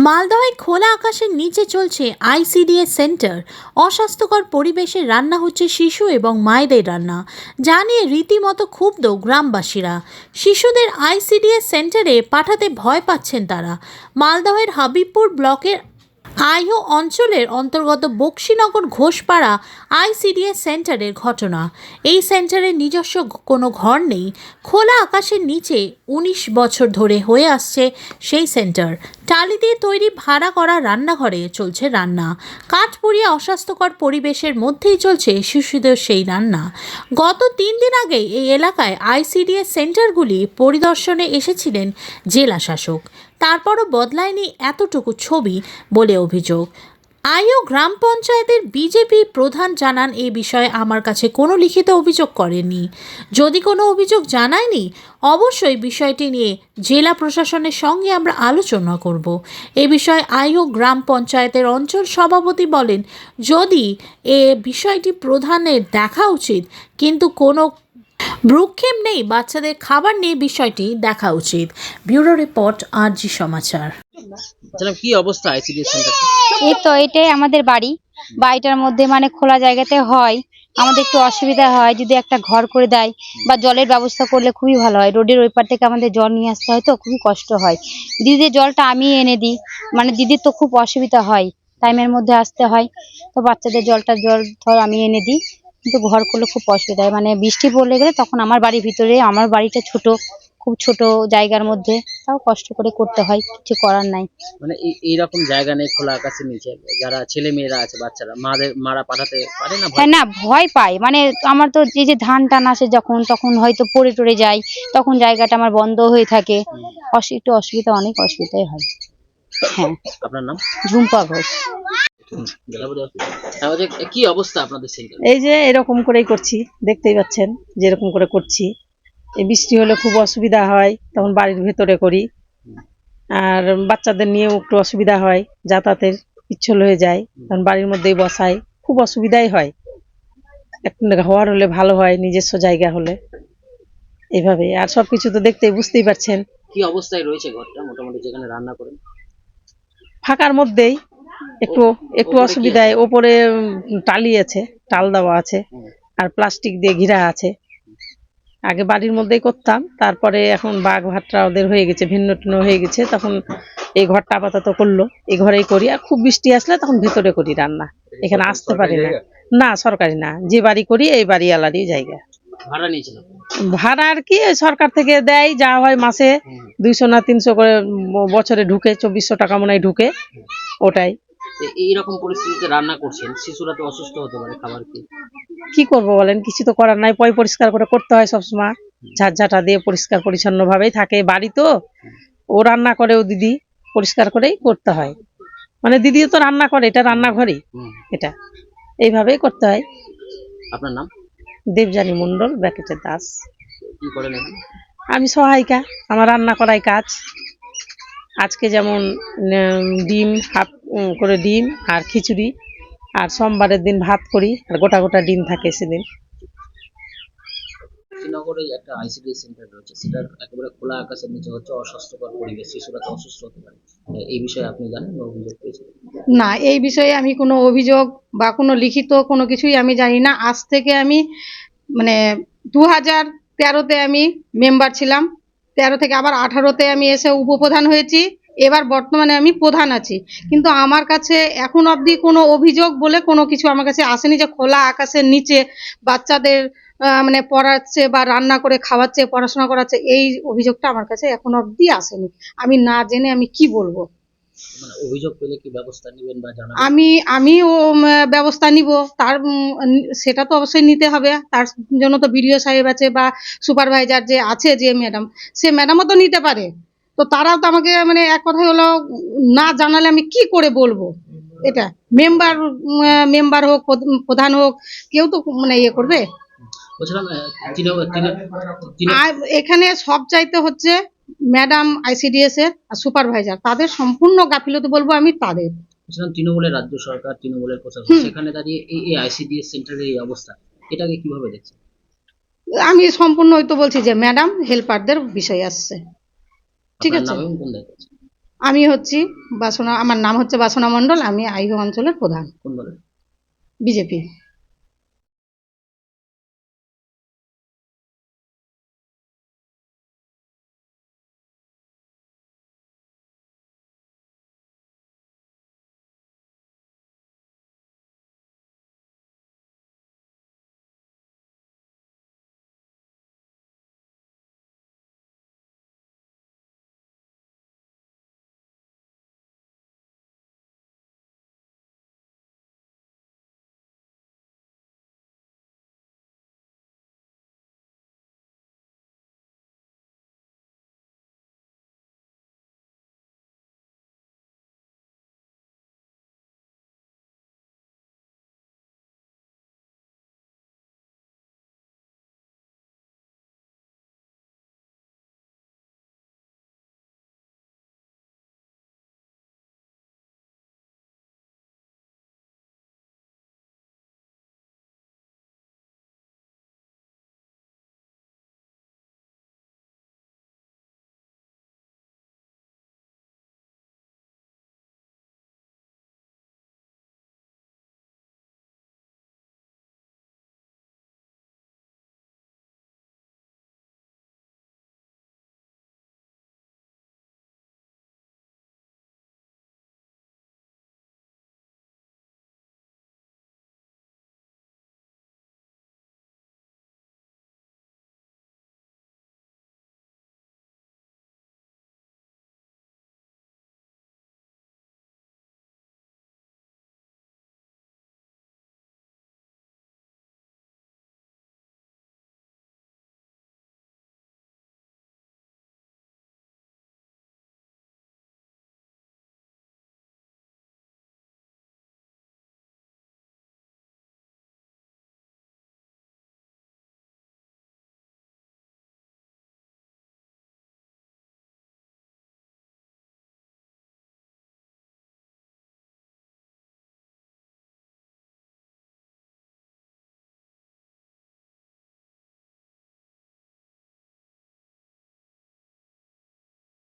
মালদহে খোলা আকাশের নিচে চলছে আইসিডিএস সেন্টার। অস্বাস্থ্যকর পরিবেশে রান্না হচ্ছে শিশু এবং মায়েদের রান্না, যা নিয়ে রীতিমতো ক্ষুব্ধ গ্রামবাসীরা। শিশুদের আইসিডিএস সেন্টারে পাঠাতে ভয় পাচ্ছেন তারা। মালদহের হাবিবপুর ব্লকের আইহো অঞ্চলের অন্তর্গত বক্সিনগর ঘোষপাড়া আইসিডিএস সেন্টারের ঘটনা। এই সেন্টারের নিজস্ব কোনো ঘর নেই। খোলা আকাশের নিচে ১৯ বছর ধরে হয়ে আসছে সেই সেন্টার। টালি দিয়ে তৈরি ভাড়া করা রান্নাঘরে চলছে রান্না। কাঠ পুড়িয়ে অস্বাস্থ্যকর পরিবেশের মধ্যেই চলছে শিশুদের সেই রান্না। গত ৩ দিন আগে এই এলাকায় আইসিডিএস সেন্টারগুলি পরিদর্শনে এসেছিলেন জেলা শাসক। তারপরও বদলায়নি এতটুকু ছবি বলে অভিযোগ। আইও গ্রাম পঞ্চায়েতের বিজেপি প্রধান জানান, এই বিষয়ে আমার কাছে কোনো লিখিত অভিযোগ করেননি। যদি কোনো অভিযোগ জানায়নি, অবশ্যই বিষয়টি নিয়ে জেলা প্রশাসনের সঙ্গে আমরা আলোচনা করব। এ বিষয়ে আইও গ্রাম পঞ্চায়েতের অঞ্চল সভাপতি বলেন, যদি এ বিষয়টি প্রধানের দেখা উচিত, কিন্তু কোনো ভ্রুক্ষেপ নেই, বাচ্চাদের খাবার নিয়ে বিষয়টি দেখা উচিত। ব্যুরো রিপোর্ট, আরজি সমাচার। কি অবস্থা আইসিডিএস সেন্টার? এই তো এটাই আমাদের বাড়িটার মধ্যে মানে খোলা জায়গাতে হয়, আমাদের একটু অসুবিধা হয়। যদি একটা ঘর করে দেয় বা জলের ব্যবস্থা করলে খুবই ভালো হয়। রোডের ওই পার থেকে আমাদের জল নিয়ে আসতে হয়, তো খুবই কষ্ট হয়। দিদির জলটা আমি এনে দিই, মানে দিদির তো খুব অসুবিধা হয়, টাইমের মধ্যে আসতে হয়। তো বাচ্চাদের জল ধর আমি এনে দিই, কিন্তু ঘর করলে খুব অসুবিধা হয়। মানে বৃষ্টি পড়লে গেলে তখন আমার বাড়ির ভিতরে, আমার বাড়িটা খুব ছোট জায়গার মধ্যে, তাও কষ্ট করে করতে হয়, কিছু করার নাই। মানে এইরকম জায়গা নেই খোলা আকাশের নিচে, যারা ছেলে মেয়েরা আছে, বাচ্চারা মারা পাঠাতে পারে না? হ্যাঁ, না ভয় পায়। মানে আমার তো এই যে ধান টান আসে তখন হয়তো পড়ে টরে যায়, তখন জায়গাটা আমার বন্ধ হয়ে থাকে। একটু অনেক অসুবিধাই হয়। হ্যাঁ। আপনার নাম? ঝুম্পা ঘোষ। কি অবস্থা আপনাদের সেন্টার? এই যে এরকম করেই করছি, দেখতেই পাচ্ছেন যেরকম করে করছি। এই বৃষ্টি হলে খুব অসুবিধা হয়, তখন বাড়ির ভেতরে করি। আর বাচ্চাদের নিয়েও একটু অসুবিধা হয়, যাতায়াতের পিচ্ছল হয়ে যায়, তখন বাড়ির মধ্যেই বসাই, খুব অসুবিধাই হয়। একটা ঘর হলে ভালো হয়, নিজস্ব জায়গা হলে। এইভাবে আর সবকিছু তো দেখতেই বুঝতেই পারছেন। কি অবস্থায় রয়েছে ঘরটা মোটামুটি যেখানে রান্না করেন? ফাঁকার মধ্যেই একটু অসুবিধায়। ওপরে টালি আছে, টাল দেওয়া আছে, আর প্লাস্টিক দিয়ে ঘিরা আছে। আগে বাড়ির মধ্যেই করতাম, তারপরে এখন বাঘ ভাটরা ওদের হয়ে গেছে, ভিন্ন টিন্ন হয়ে গেছে, তখন এই ঘরটা আপাতত করলো, এই ঘরেই করি। আর খুব বৃষ্টি আসলে তখন ভেতরে করি রান্না, এখানে আসতে পারি না। না, সরকারি না, যে বাড়ি করি এই বাড়ি আলারই জায়গা। ভাড়া নিয়েছিল? ভাড়া আর কি সরকার থেকে দেয়, যা হয় মাসে 200 না 300 করে, বছরে ঢুকে 2400 টাকা মনে হয় ঢুকে, ওটাই। এইরকম পরিস্থিতিতে রান্না করছেন, শিশুরা তো অসুস্থ হতে পারে, খাবার কি করবো বলেন, কিছু তো করার নাই। পরিষ্কার করে করতে হয় সবসময়, ঝাঁটা দিয়ে পরিষ্কার পরিচ্ছন্ন ভাবেই থাকে বাড়ি তো। ও রান্না করে, ও দিদি পরিষ্কার করেই করতে হয়। মানে দিদিও তো রান্না করে, এটা রান্নাঘরই, এটা এইভাবেই করতে হয়। আপনার নাম? দেবযানী মন্ডল, ব্যাকেটে দাস। কি করেন? আমি সহায়িকা, আমার রান্না করাই কাজ। আজকে যেমন ডিম, হাফ করে ডিম আর খিচুড়ি, আর সোমবারের দিন ভাত করি, আর গোটা গোটা ডিম থাকে সেদিন। শ্রীনগরে একটা আইসিডিএস সেন্টার রয়েছে, সেটার একেবারে খোলা আকাশের নিচে হচ্ছে অস্বাস্থ্যকর পরিবেশ, শিশুরা তো অসুস্থ হতে পারে। এই বিষয়ে আপনি জানেন না? অভিযোগ পেয়েছেন? না, এই বিষয়ে আমি কোনো অভিযোগ বা কোনো লিখিত কোনো কিছুই আমি জানি না। আজ থেকে আমি মানে 2013-তে আমি মেম্বার ছিলাম, 13 থেকে আবার 18-তে আমি এসে উপপ্রধান হয়েছি, এবার বর্তমানে আমি প্রধান আছি। কিন্তু আমার কাছে এখন অবধি কোনো অভিযোগ বলে কোনো কিছু আমার কাছে আসেনি যে খোলা আকাশের নিচে বাচ্চাদের মানে পড়াচ্ছে বা রান্না করে খাওয়াচ্ছে, পড়াশোনা করাচ্ছে, এই অভিযোগটা আমার কাছে এখন অবধি আসেনি। আমি না জেনে আমি কি বলবো। মানে অভিযোগ পেলে কি ব্যবস্থা নেবেন বা জানাবেন? আমিও ব্যবস্থা নিব, তার সেটা তো অবশ্যই নিতে হবে। তার জন্য তো বিডিও সাহেব আছে বা সুপারভাইজার যে আছে, যে ম্যাডাম, সে ম্যাডামও তো নিতে পারে। তো তারাও তো আমাকে মানে এক কথায় হলো না জানালে আমি কি করে বলবো। এটা মেম্বার হোক, প্রধান হোক, কেউ তো মানে ইয়ে করবে। আর এখানে সব চাইতে হচ্ছে ম্যাডাম আইসিডিএস এর আর সুপারভাইজার, তাদের সম্পূর্ণ গাফিলতি বলবো আমি তাদের। তৃণমূলের রাজ্য সরকার, তৃণমূলের প্রশাসন, সেখানে দাঁড়িয়ে এই আইসিডিএস সেন্টারের এই অবস্থা, এটাকে কিভাবে দেখছেন? আমি সম্পূর্ণ হয়তো বলছি যে ম্যাডাম হেল্পারদের বিষয় আসছে, ঠিক আছে। আমি হচ্ছি আমার নাম হচ্ছে বাসনা মণ্ডল, আমি আইহো অঞ্চলের প্রধান, কোন দলের? বিজেপি।